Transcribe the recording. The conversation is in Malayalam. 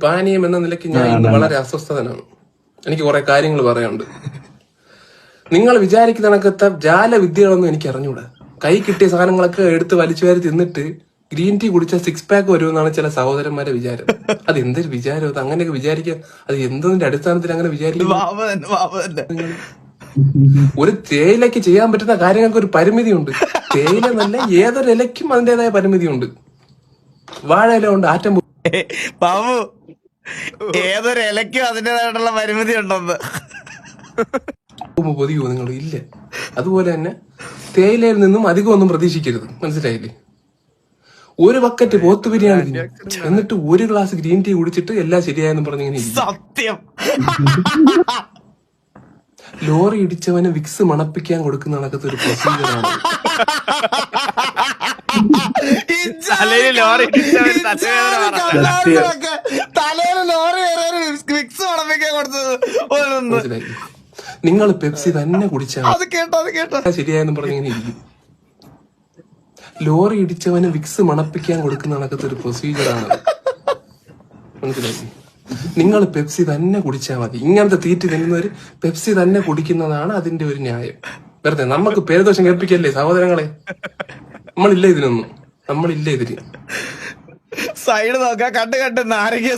പാനീയം എന്ന നിലയ്ക്ക് ഞാൻ ഇന്ന് വളരെ അസ്വസ്ഥതനാണ്. എനിക്ക് കുറെ കാര്യങ്ങൾ പറയാനുണ്ട്. നിങ്ങൾ വിചാരിക്കുന്ന കണക്കത്തെ ജാല വിദ്യകളൊന്നും എനിക്ക് അറിഞ്ഞൂടാ. കൈ കിട്ടിയ സാധനങ്ങളൊക്കെ എടുത്ത് വലിച്ചു വാരി തിന്നിട്ട് ഗ്രീൻ ടീ കുടിച്ച 6 പാക്ക് വരുമെന്നാണ് ചില സഹോദരന്മാരെ വിചാരം. അത് എന്തൊരു വിചാരം, അത് അങ്ങനെയൊക്കെ വിചാരിക്കുക. അത് എന്തിന്റെ അടിസ്ഥാനത്തിൽ അങ്ങനെ വിചാരിക്കും? ഒരു തേയിലയ്ക്ക് ചെയ്യാൻ പറ്റുന്ന കാര്യങ്ങൾക്ക് ഒരു പരിമിതിയുണ്ട്. തേയില എന്നല്ല, ഏതൊരു ഇലയ്ക്കും അതിന്റേതായ പരിമിതിയുണ്ട്. വാഴ ഇല ഉണ്ട് ആറ്റം ബാബു, ഏതൊരു ഇലയ്ക്കും അതിൻ്റെതായിട്ടുള്ള പരിമിതി ഉണ്ടെന്ന് പൊതിയോ നിങ്ങൾ ഇല്ല. അതുപോലെ തന്നെ തേയിലയിൽ നിന്നും അധികം ഒന്നും പ്രതീക്ഷിക്കരുത്, മനസ്സിലായില്ലേ? ഒരു ബക്കറ്റ് പോത്ത് ബിരിയാണി എന്നിട്ട് ഒരു ഗ്ലാസ് ഗ്രീൻ ടീ കുടിച്ചിട്ട് എല്ലാം ശരിയായെന്ന് പറഞ്ഞിങ്ങനെ സത്യം. ലോറി ഇടിച്ചവന് വിക്സ് മണപ്പിക്കാൻ കൊടുക്കുന്ന കണക്കത്തെ ഒരു പ്രൊസീജിയറാണ്. തലയില് ലോറി വിക്സ് മണപ്പിക്കാൻ കൊടുത്തത് മനസ്സിലായി? നിങ്ങൾ പെപ്സി തന്നെ കുടിച്ചാൽ ശരിയായെന്ന് പറഞ്ഞിങ്ങനെ ഇരിക്കും. ലോറി ഇടിച്ചവന് വിക്സ് മണപ്പിക്കാൻ കൊടുക്കുന്ന കണക്കത്തെ ഒരു പ്രൊസീജിയറാണ്. മനസ്സിലായി? നിങ്ങൾ പെപ്സി തന്നെ കുടിച്ചാൽ മതി. ഇങ്ങനത്തെ തീറ്റ് തിന്നുന്നവര് പെപ്സി തന്നെ കുടിക്കുന്നതാണ് അതിന്റെ ഒരു ന്യായം. വെറുതെ നമുക്ക് പേരദോഷം കേൾപ്പിക്കല്ലേ സഹോദരങ്ങളെ. നമ്മളില്ല ഇതിനൊന്നും, നമ്മളില്ല ഇതിന്. സൈഡ് നോക്കാം, കണ്ട് നാരങ്ങ